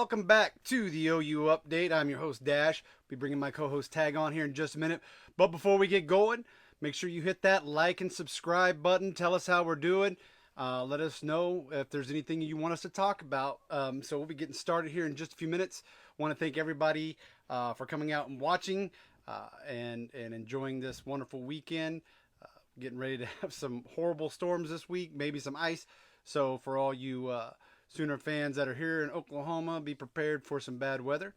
welcome back to the OU Update. I'm your host, Dash. I'll be bringing my co-host Tag on here in just a minute. But before we get going, make sure you hit that like and subscribe button. Tell us how we're doing. Let us know if there's anything you want us to talk about. So we'll be getting started here in just a few minutes. Want to thank everybody for coming out and watching and enjoying this wonderful weekend. Getting ready to have some horrible storms this week, maybe some ice. So for all you Sooner fans that are here in Oklahoma, be prepared for some bad weather.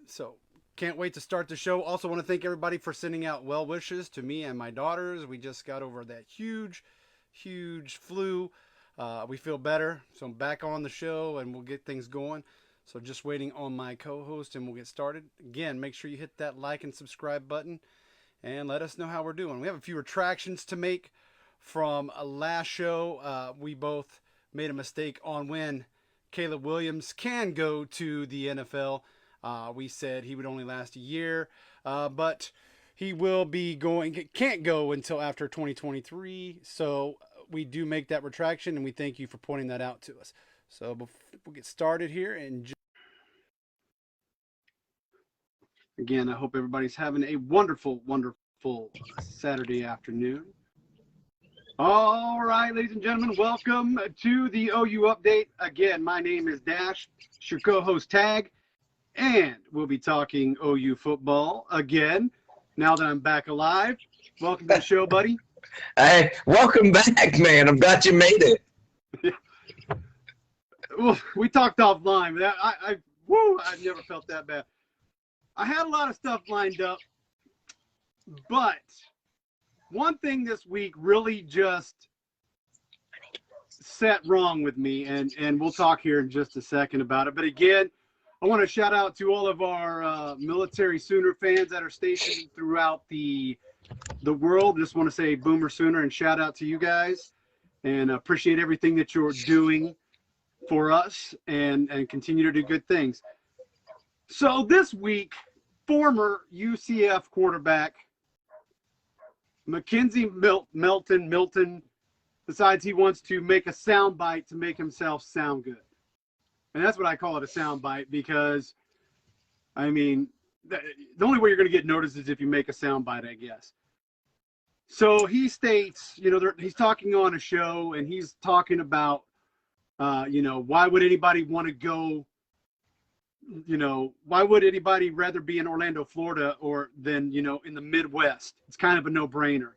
So can't wait to start the show. Also want to thank everybody for sending out well wishes to me and my daughters. We just got over that huge flu. We feel better. So I'm back on the show and we'll get things going. So just waiting on my co-host and we'll get started. Again, make sure you hit that like and subscribe button and let us know how we're doing. We have a few retractions to make from a last show. We both made a mistake on when Caleb Williams can go to the NFL. We said he would only last a year, but he will be going, can't go until after 2023. So we do make that retraction, and we thank you for pointing that out to us. So before we get started here, and again, I hope everybody's having a wonderful Saturday afternoon. All right, ladies and gentlemen, welcome to the OU Update. Again, my name is Dash, it's your co-host Tag, and we'll be talking OU football again now that I'm back alive. Welcome to the show, buddy. Hey, welcome back, man. I'm glad you made it. Well, we talked offline, but I've never felt that bad. I had a lot of stuff lined up, but one thing this week really just set wrong with me, and we'll talk here in just a second about it. But again, I want to shout out to all of our military Sooner fans that are stationed throughout the world. Just want to say Boomer Sooner and shout out to you guys, and appreciate everything that you're doing for us, and continue to do good things. So this week, former UCF quarterback Mackenzie Milton decides he wants to make a soundbite to make himself sound good. And that's what I call it, a soundbite, because, I mean, the only way you're going to get noticed is if you make a soundbite, I guess. So he states, he's talking on a show, and he's talking about, why would anybody want to go, why would anybody rather be in Orlando, Florida, or than, in the Midwest? It's kind of a no-brainer.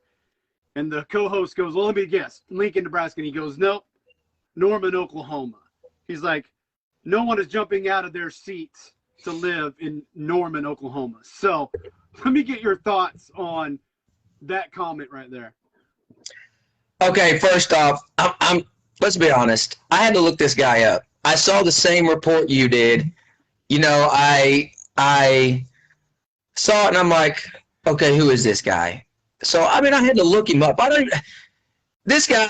And the co-host goes, well, let me guess, Lincoln, Nebraska. And he goes, nope, Norman, Oklahoma. He's like, no one is jumping out of their seats to live in Norman, Oklahoma. So let me get your thoughts on that comment right there. Okay, first off, let's be honest. I had to look this guy up. I saw the same report you did. I saw it and I'm like, okay, who is this guy? So, I had to look him up. This guy,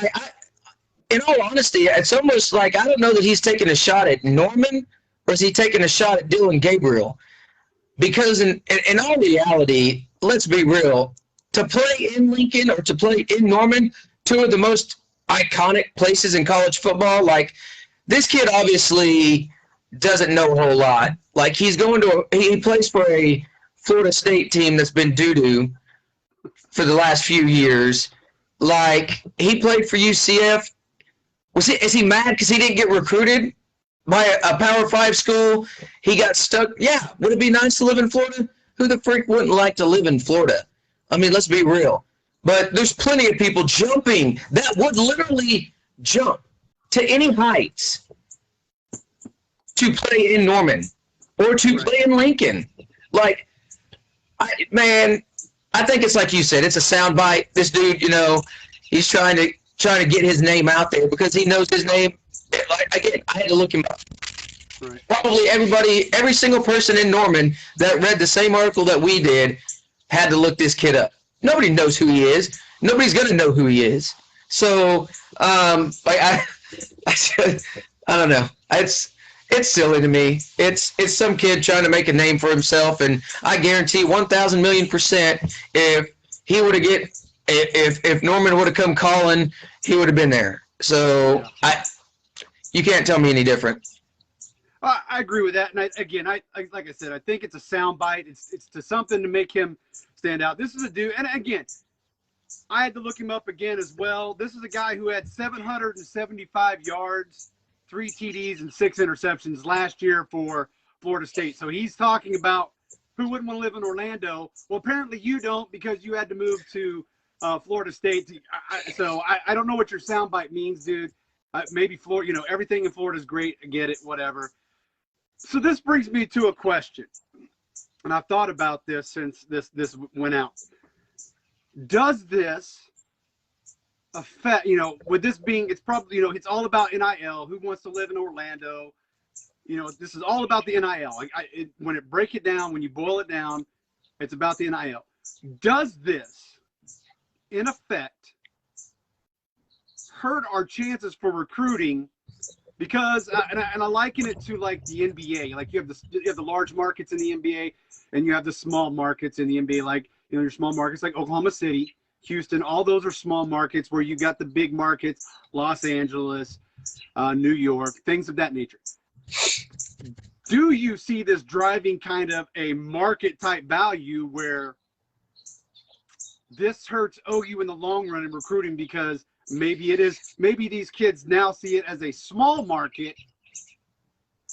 in all honesty, it's almost like, I don't know that he's taking a shot at Norman or is he taking a shot at Dylan Gabriel? Because in all reality, let's be real, to play in Lincoln or to play in Norman, two of the most iconic places in college football, like this kid obviously doesn't know a whole lot. Like he plays for a Florida State team that's been doo-doo for the last few years. Like he played for UCF. Is he mad because he didn't get recruited by a Power 5 school? He got stuck. Yeah, would it be nice to live in Florida? Who the freak wouldn't like to live in Florida? Let's be real. But there's plenty of people jumping that would literally jump to any heights to play in Norman or to play in Lincoln. Like, I think it's like you said, it's a soundbite. This dude, he's trying to get his name out there because he knows his name. Again, I had to look him up. Right. Probably every single person in Norman that read the same article that we did had to look this kid up. Nobody knows who he is. Nobody's going to know who he is. So, I don't know. It's silly to me. It's some kid trying to make a name for himself, and I guarantee 1,000,000,000% if Norman would have come calling, he would have been there. So you can't tell me any different. I agree with that. And like I said, I think it's a soundbite. It's to something to make him stand out. This is a dude, and again, I had to look him up again as well. This is a guy who had 775 yards, 3 TDs, and 6 interceptions last year for Florida State. So he's talking about who wouldn't want to live in Orlando. Well, apparently you don't, because you had to move to Florida State. So I don't know what your soundbite means, dude. Maybe Florida, everything in Florida is great. I get it, whatever. So this brings me to a question, and I've thought about this since this went out. Does this affect, with this being, it's probably, it's all about NIL. Who wants to live in Orlando? This is all about the NIL. When it break it down, when you boil it down, it's about the NIL. Does this, in effect, hurt our chances for recruiting? Because and I liken it to like the NBA. Like you have the large markets in the NBA, and you have the small markets in the NBA. Like your small markets like Oklahoma City, Houston. All those are small markets where you got the big markets, Los Angeles, New York, things of that nature. Do you see this driving kind of a market type value where this hurts OU in the long run in recruiting, because maybe these kids now see it as a small market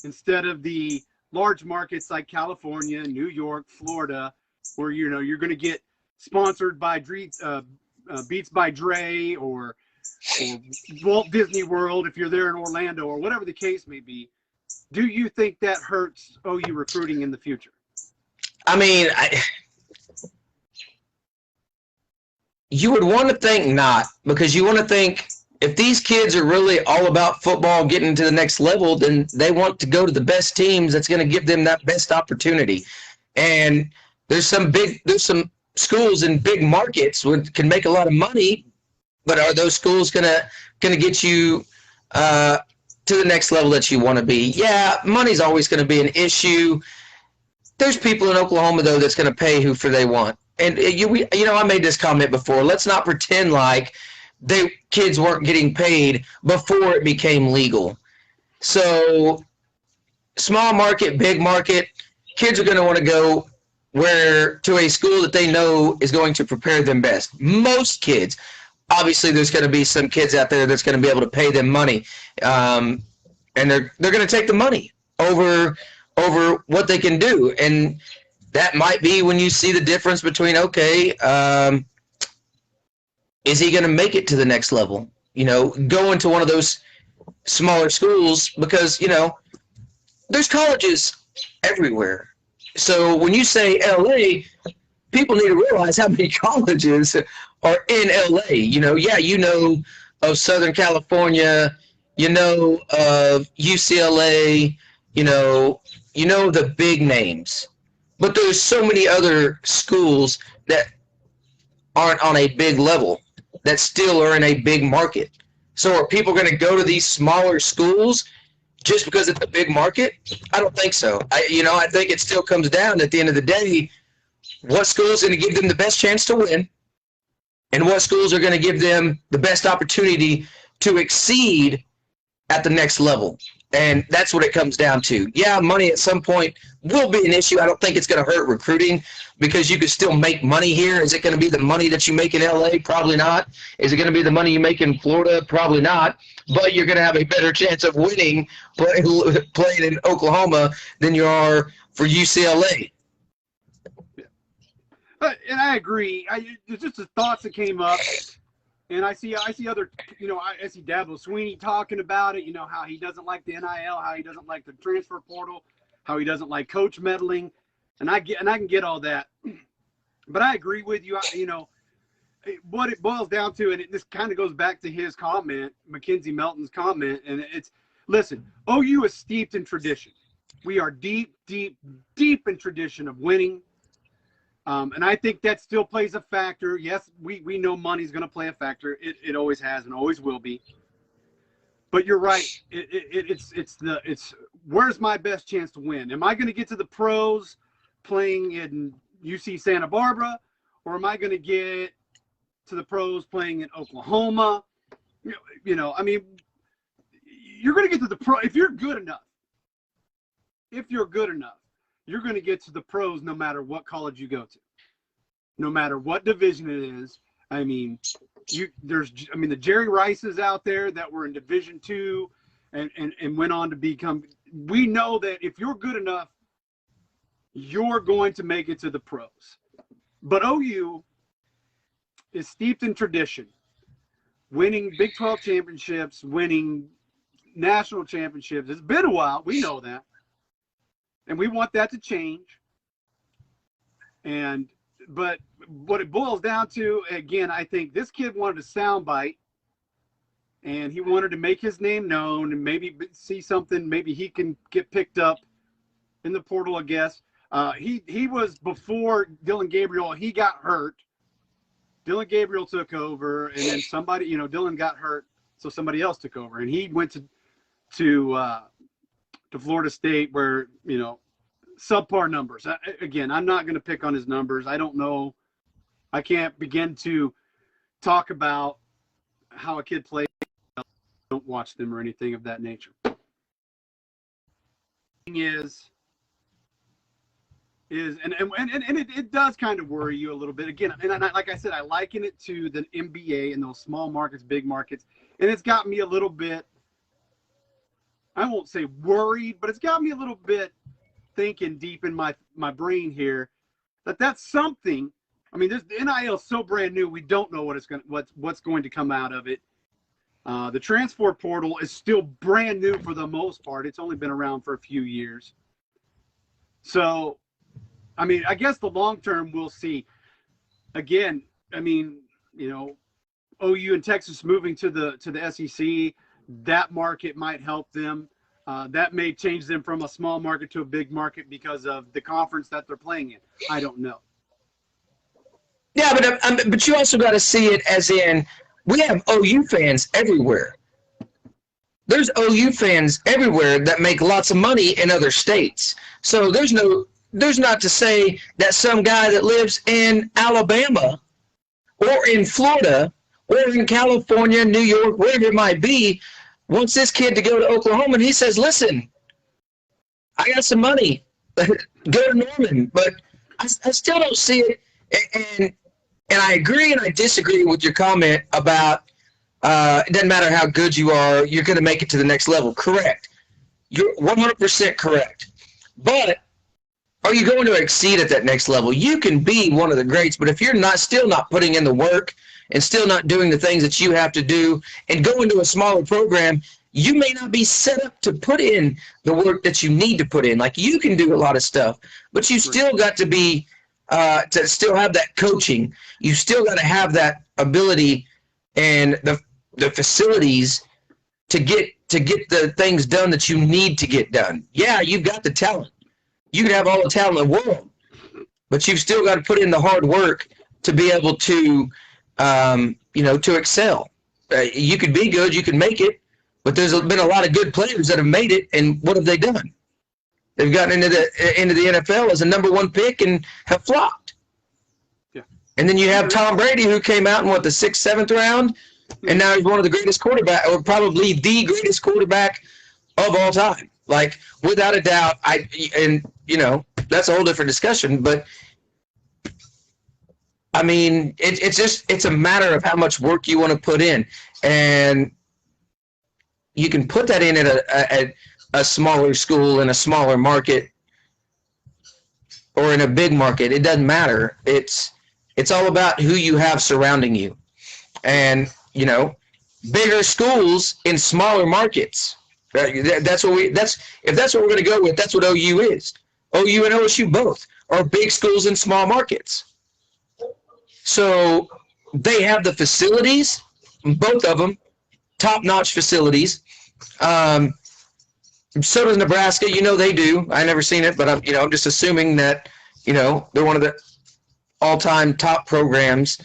instead of the large markets like California, New York, Florida, where you're going to get sponsored by Beats by Dre or Walt Disney World if you're there in Orlando, or whatever the case may be. Do you think that hurts OU recruiting in the future? I mean, you would want to think not, because you want to think if these kids are really all about football, getting to the next level, then they want to go to the best teams that's going to give them that best opportunity. And there's some schools in big markets that can make a lot of money, but are those schools going to get you to the next level that you want to be? Yeah, money's always going to be an issue. There's people in Oklahoma, though, that's going to pay whoever they want. And I made this comment before. Let's not pretend like kids weren't getting paid before it became legal. So small market, big market, kids are going to want to go to a school that they know is going to prepare them best. Most kids. Obviously, there's going to be some kids out there that's going to be able to pay them money, and they're going to take the money over what they can do. And that might be when you see the difference between, is he going to make it to the next level? Go into one of those smaller schools, because, there's colleges everywhere. So when you say LA, people need to realize how many colleges are in LA. Of Southern California, of UCLA, the big names. But there's so many other schools that aren't on a big level that still are in a big market. So are people going to go to these smaller schools just because it's a big market? I don't think so. I think it still comes down at the end of the day, what school is going to give them the best chance to win, and what schools are going to give them the best opportunity to exceed at the next level. And that's what it comes down to. Yeah, money at some point will be an issue. I don't think it's going to hurt recruiting, because you can still make money here. Is it going to be the money that you make in LA? Probably not. Is it going to be the money you make in Florida? Probably not. But you're going to have a better chance of winning playing in Oklahoma than you are for UCLA. And I agree. It's just the thoughts that came up. And I see other, I see Dabo Sweeney talking about it, how he doesn't like the NIL, how he doesn't like the transfer portal, how he doesn't like coach meddling. And I can get all that. But I agree with you. What it boils down to, and this kind of goes back to his comment, Mackenzie Melton's comment, and listen, OU is steeped in tradition. We are deep, deep, deep in tradition of winning. And I think that still plays a factor. Yes, we know money's going to play a factor. It always has and always will be. But you're right. It's where's my best chance to win? Am I going to get to the pros playing in UC Santa Barbara, or am I going to get to the pros playing in Oklahoma? I mean, you're going to get to the pro if you're good enough. if you're good enough, you're going to get to the pros no matter what college you go to, no matter what division it is. I mean, the Jerry Rices out there that were in Division II and went on to become. We know that if you're good enough, you're going to make it to the pros. But OU is steeped in tradition, winning Big 12 championships, winning national championships. It's been a while. We know that. And we want that to change. But what it boils down to, again, I think this kid wanted a soundbite, and he wanted to make his name known and maybe see something. Maybe he can get picked up in the portal, I guess. He was before Dylan Gabriel. He got hurt. Dylan Gabriel took over, and then somebody, Dylan got hurt, so somebody else took over, and he went to Florida State, where subpar numbers. Again, I'm not going to pick on his numbers. I don't know. I can't begin to talk about how a kid plays. I don't watch them or anything of that nature. It does kind of worry you a little bit. Again, and like I said, I liken it to the NBA and those small markets, big markets, and it's got me a little bit, I won't say worried, but it's got me a little bit thinking deep in my brain here that's something. I mean, the NIL is so brand new, we don't know what's going to come out of it. The transfer portal is still brand new for the most part. It's only been around for a few years. So, I mean, I guess the long term we'll see. Again, I mean, OU and Texas moving to the SEC, that market might help them. That may change them from a small market to a big market because of the conference that they're playing in. I don't know. Yeah, but you also got to see it as in we have OU fans everywhere. There's OU fans everywhere that make lots of money in other states. So there's not to say that some guy that lives in Alabama or in Florida or in California, New York, wherever it might be, wants this kid to go to Oklahoma, and he says, listen, I got some money. Go to Norman. But I still don't see it. And I agree and I disagree with your comment about it doesn't matter how good you are, you're going to make it to the next level. Correct. You're 100% correct. But are you going to exceed at that next level? You can be one of the greats, but if you're still not putting in the work and still not doing the things that you have to do and go into a smaller program, you may not be set up to put in the work that you need to put in. Like, you can do a lot of stuff, but you still got to be to still have that coaching. You still got to have that ability and the facilities to get the things done that you need to get done. Yeah, you've got the talent. You can have all the talent in the world, but you've still got to put in the hard work to be able to, to excel. You could be good, you can make it, but there's been a lot of good players that have made it, and what have they done? They've gotten into the NFL as a number one pick and have flopped. Yeah. And then you have Tom Brady, who came out in the 6th, 7th round, and now he's one of the greatest quarterbacks, or probably the greatest quarterback of all time. Like, without a doubt, that's a whole different discussion, but I mean, it's a matter of how much work you want to put in, and you can put that in at a smaller school in a smaller market or in a big market. It doesn't matter. It's all about who you have surrounding you, and bigger schools in smaller markets. If that's what we're going to go with, that's what OU is. OU and OSU both are big schools in small markets. So they have the facilities, both of them, top-notch facilities. So does Nebraska. They do. I never seen it, but I'm just assuming that they're one of the all-time top programs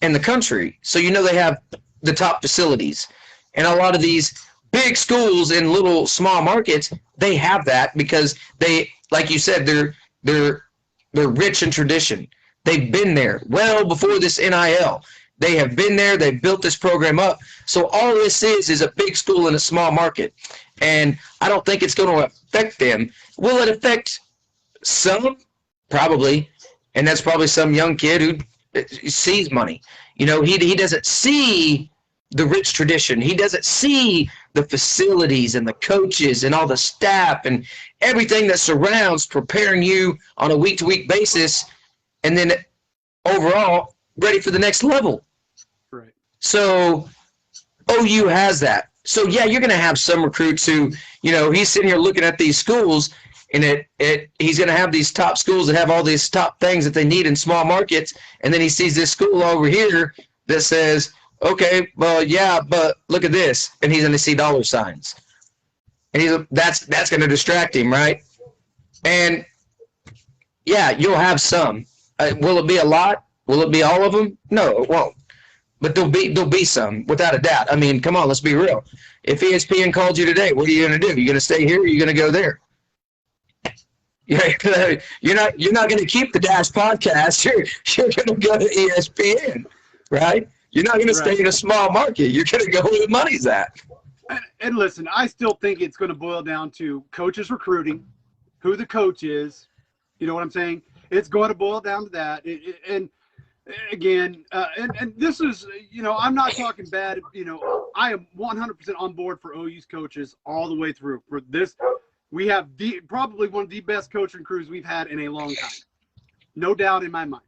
in the country. So they have the top facilities, and a lot of these big schools in little small markets, they have that because they, like you said, they're rich in tradition. They've been there well before this NIL. They have been there. They've built this program up. So all this is a big school in a small market. And I don't think it's going to affect them. Will it affect some? Probably. And that's probably some young kid who sees money. He doesn't see the rich tradition. He doesn't see the facilities and the coaches and all the staff and everything that surrounds preparing you on a week-to-week basis, and then overall ready for the next level. Right. So OU has that. So, yeah, you're going to have some recruits who, he's sitting here looking at these schools, and he's going to have these top schools that have all these top things that they need in small markets, and then he sees this school over here that says, okay, well, yeah, but look at this, and he's going to see dollar signs. And that's going to distract him, right? And, yeah, you'll have some. Will it be a lot? Will it be all of them? No, it won't. But there'll be some, without a doubt. I mean, come on, let's be real. If ESPN called you today, what are you going to do? You're going to stay here or are you going to go there? You're not going to keep the Dash podcast. You're going to go to ESPN, right? You're not going to stay in a small market. You're going to go where the money's at. And listen, I still think it's going to boil down to coaches recruiting, who the coach is. You know what I'm saying? It's going to boil down to that. And again, and this is, I'm not talking bad. I am 100% on board for OU's coaches all the way through. For this, we have probably one of the best coaching crews we've had in a long time. No doubt in my mind.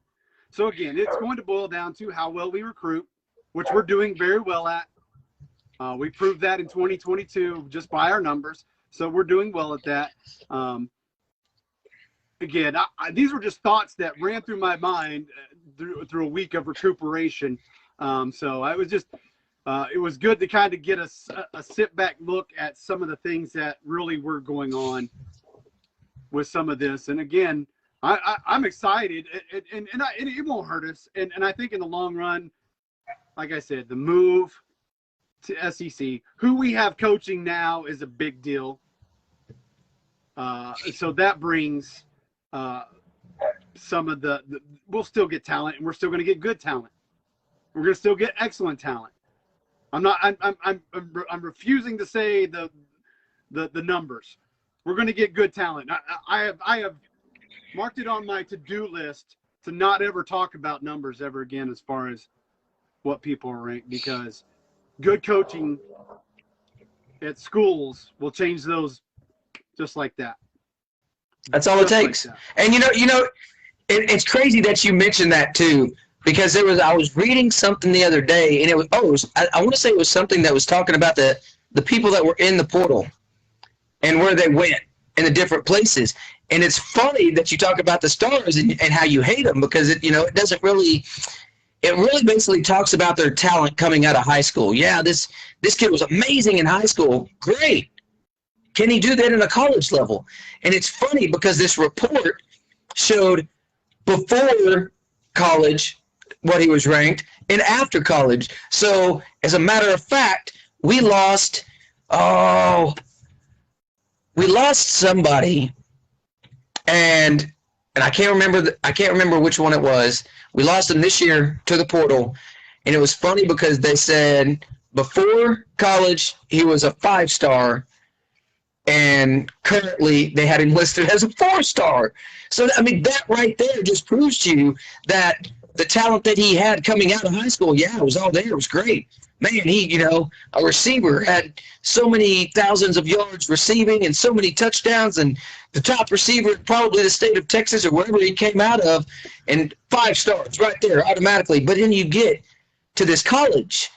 So again, it's going to boil down to how well we recruit, which we're doing very well at. We proved that in 2022 just by our numbers. So we're doing well at that. Again, these were just thoughts that ran through my mind through a week of recuperation. So I was just, it was good to kind of get a sit back look at some of the things that really were going on with some of this. And again, I'm excited, and it won't hurt us. And I think in the long run, like I said, the move to SEC, who we have coaching now is a big deal. So that brings some of the we'll still get talent, and we're still going to get good talent. We're going to still get excellent talent. I'm refusing to say the numbers. We're going to get good talent. I have marked it on my to-do list to not ever talk about numbers ever again as far as what people are ranked, because good coaching at schools will change those just like that. That's all just it takes. Like and it's crazy that you mentioned that too, because I was reading something the other day, and I want to say it was something that was talking about the people that were in the portal and where they went in the different places. And it's funny that you talk about the stars and how you hate them, because it doesn't really. It really basically talks about their talent coming out of high school. Yeah, this kid was amazing in high school. Great. Can he do that in a college level? And it's funny because this report showed before college what he was ranked and after college. So as a matter of fact, we lost somebody, and I can't remember which one it was. We lost him this year to the portal, and it was funny because they said before college he was a 5-star, and currently they had him listed as a 4-star. So, I mean, that right there just proves to you that the talent that he had coming out of high school, yeah, it was all there. It was great. Man, he, a receiver, had so many thousands of yards receiving and so many touchdowns, and the top receiver, probably the state of Texas or wherever he came out of, and 5 stars right there automatically. But then you get to this college,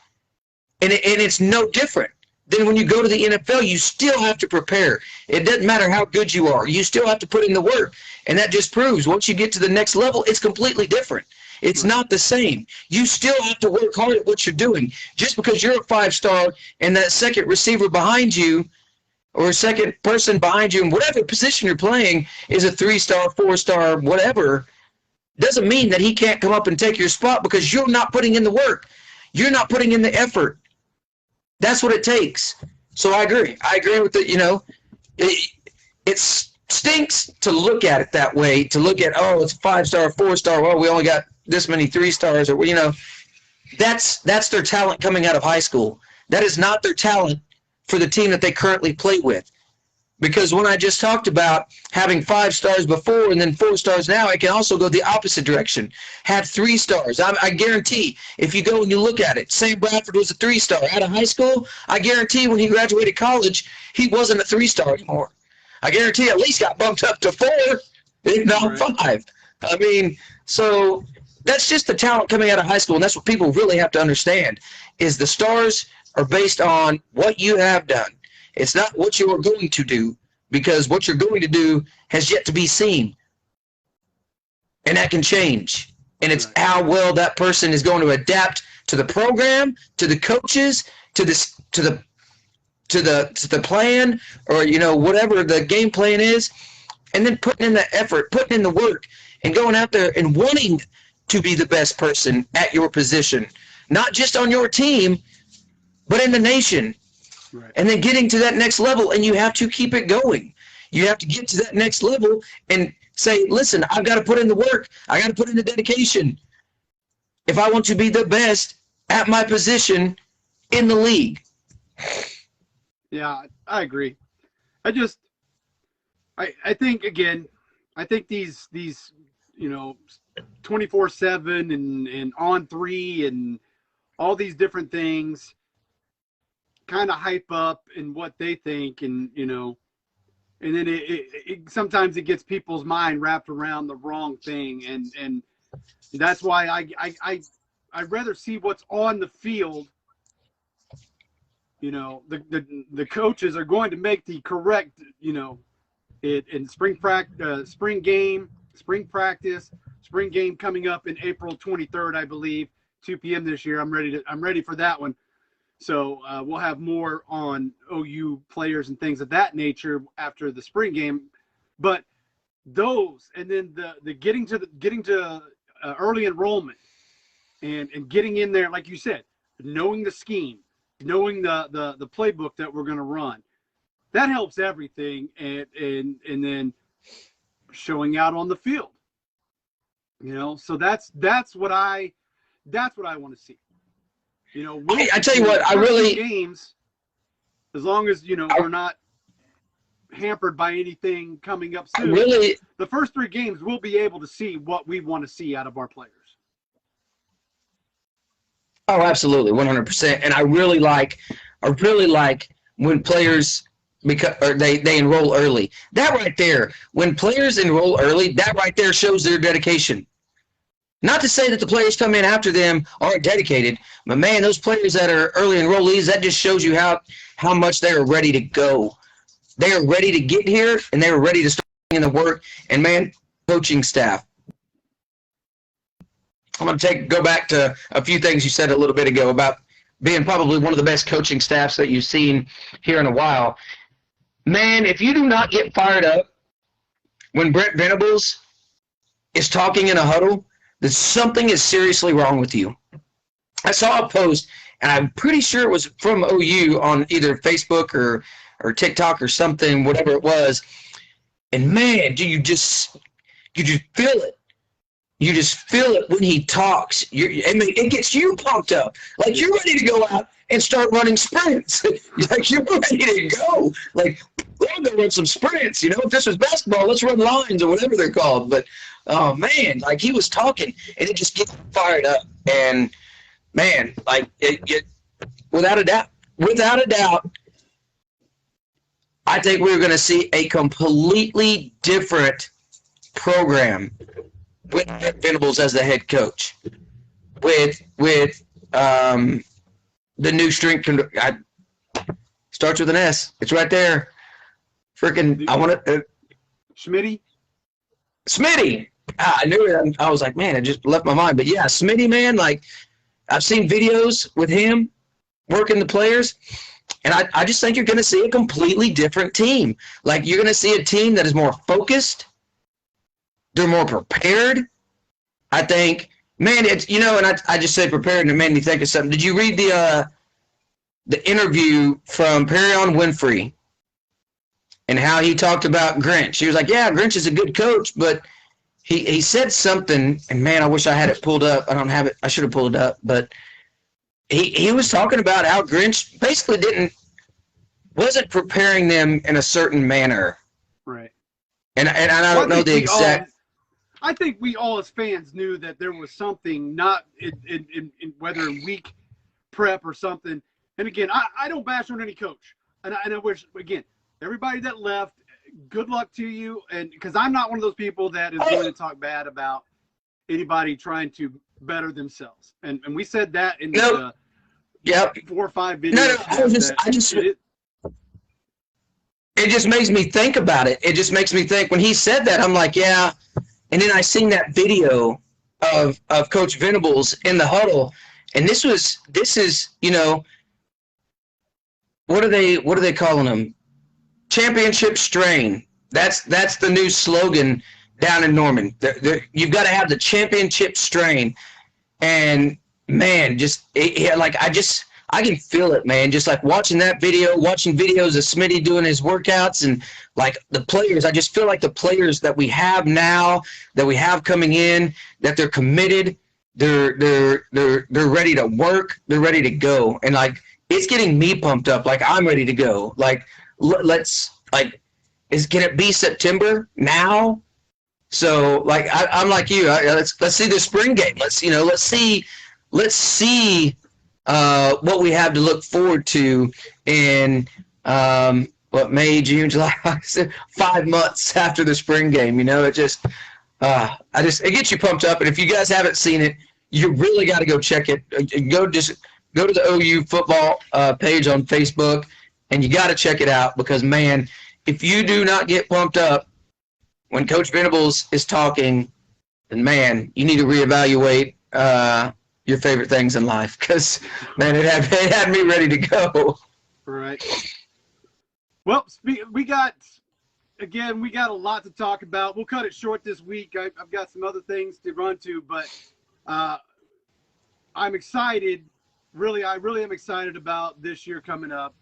and it's no different. Then when you go to the NFL, you still have to prepare. It doesn't matter how good you are. You still have to put in the work. And that just proves once you get to the next level, it's completely different. It's not the same. You still have to work hard at what you're doing. Just because you're a 5-star and that second receiver behind you or a second person behind you in whatever position you're playing is a 3-star, 4-star, whatever, doesn't mean that he can't come up and take your spot because you're not putting in the work. You're not putting in the effort. That's what it takes. So I agree. I agree with it. It stinks to look at it that way, to look at, it's a 5-star, 4-star, well, we only got this many 3-stars, or, that's their talent coming out of high school. That is not their talent for the team that they currently play with. Because when I just talked about having 5 stars before and then 4 stars now, it can also go the opposite direction. Have 3 stars. I guarantee if you go and you look at it, Sam Bradford was a 3-star. Out of high school, I guarantee when he graduated college, he wasn't a 3-star anymore. I guarantee at least got bumped up to 4, if not 5. I mean, so that's just the talent coming out of high school, and that's what people really have to understand is the stars are based on what you have done. It's not what you are going to do, because what you're going to do has yet to be seen. And that can change. And it's how well that person is going to adapt to the program, to the coaches, to the plan, or whatever the game plan is, and then putting in the effort, putting in the work, and going out there and wanting to be the best person at your position, not just on your team, but in the nation. Right. And then getting to that next level, and you have to keep it going. You have to get to that next level and say, listen, I've got to put in the work. I got to put in the dedication if I want to be the best at my position in the league. Yeah, I agree. I think, again, I think these 24/7 and on 3 and all these different things kind of hype up in what they think, and and then it sometimes it gets people's mind wrapped around the wrong thing, and that's why I'd rather see what's on the field. The coaches are going to make the correct in spring practice, spring practice, spring game coming up in April 23rd, I believe, 2 p.m. this year. I'm ready for that one. So we'll have more on OU players and things of that nature after the spring game. But those, and then the getting to early enrollment and getting in there, like you said, knowing the scheme, knowing the playbook that we're going to run, that helps everything. And then showing out on the field, so that's what I want to see. I tell you what, I really games, as long as we're not hampered by anything coming up soon. The first 3 games we'll be able to see what we want to see out of our players. Oh, absolutely, 100%. And I really like when players they enroll early. That right there, when players enroll early, that right there shows their dedication. Not to say that the players come in after them aren't dedicated, but man, those players that are early enrollees, that just shows you how much they are ready to go. They are ready to get here, and they are ready to start in the work. And man, coaching staff. I'm going to go back to a few things you said a little bit ago about being probably one of the best coaching staffs that you've seen here in a while. Man, if you do not get fired up when Brent Venables is talking in a huddle, that something is seriously wrong with you. I saw a post, and I'm pretty sure it was from OU on either Facebook or TikTok or something, whatever it was. And man, you just feel it. You just feel it when he talks. It gets you pumped up. Like you're ready to go out and start running sprints. Like you're ready to go. Like, we're going to run some sprints. If this was basketball, let's run lines or whatever they're called. But, oh, man, like he was talking, and it just gets fired up. And, man, like without a doubt, I think we're going to see a completely different program with Venables as the head coach, with the new strength. Starts with an S. It's right there. Freaking, I want to. Smitty. I knew it. I was like, man, it just left my mind. But yeah, Smitty, man, like I've seen videos with him working the players, and I just think you're going to see a completely different team. Like you're going to see a team that is more focused. They're more prepared. I think, man, it's, and I just said prepared, and it made me think of something. Did you read the interview from Perion Winfrey and how he talked about Grinch? He was like, yeah, Grinch is a good coach, but he said something, and man, I wish I had it pulled up. I don't have it. I should have pulled it up, but he was talking about how Grinch basically didn't wasn't preparing them in a certain manner. Right. And I don't know the exact. I think we all as fans knew that there was something not in whether in week prep or something. And again, I don't bash on any coach, and I wish again everybody that left, good luck to you. And because I'm not one of those people that is going to talk bad about anybody trying to better themselves. And we said that in the 4 or 5 videos. No, it just makes me think about it. It just makes me think when he said that, I'm like, yeah. And then I seen that video of Coach Venables in the huddle, and this is, you know, what are they calling them? Championship strain. That's the new slogan down in Norman. You've got to have the championship strain. And man, I can feel it, man. Just like watching that video, watching videos of Smitty doing his workouts, and like the players, I just feel like the players that we have now, that we have coming in, that they're committed, they're ready to work, they're ready to go, and like it's getting me pumped up. Like I'm ready to go. Like can it be September now? So like I'm like you. Let's see the spring game. Let's see what we have to look forward to in May, June, July, 5 months after the spring game. You know, it gets you pumped up. And if you guys haven't seen it, you really got to go check it. Go to the OU football page on Facebook, and you got to check it out because, man, if you do not get pumped up when Coach Venables is talking, then, man, you need to reevaluate your favorite things in life because, man, it had me ready to go. Right. Well, we got a lot to talk about. We'll cut it short this week. I've got some other things to run to, but I'm excited. I really am excited about this year coming up.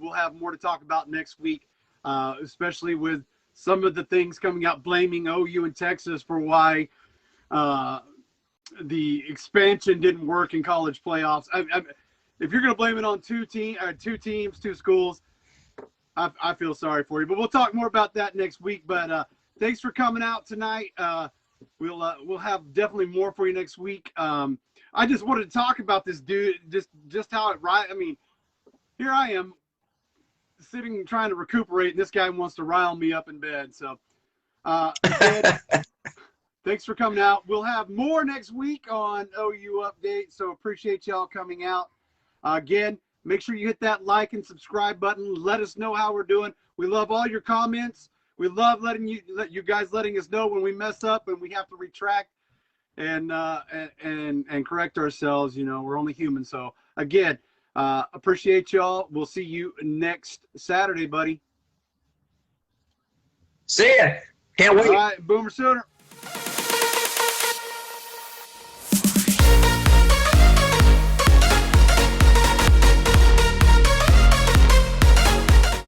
We'll have more to talk about next week, especially with some of the things coming out blaming OU and Texas for why the expansion didn't work in college playoffs. If you're going to blame it on two teams, two schools, I feel sorry for you. But we'll talk more about that next week. But thanks for coming out tonight. We'll have definitely more for you next week. I just wanted to talk about this dude, just how it right. I mean, here I am sitting trying to recuperate, and this guy wants to rile me up in bed. So, again, thanks for coming out. We'll have more next week on OU Update. So appreciate y'all coming out. Again, make sure you hit that like and subscribe button. Let us know how we're doing. We love all your comments. We love letting you guys letting us know when we mess up and we have to retract and correct ourselves. You know, we're only human. So again, appreciate y'all. We'll see you next Saturday, buddy. See ya. Can't wait. All right, Boomer Sooner.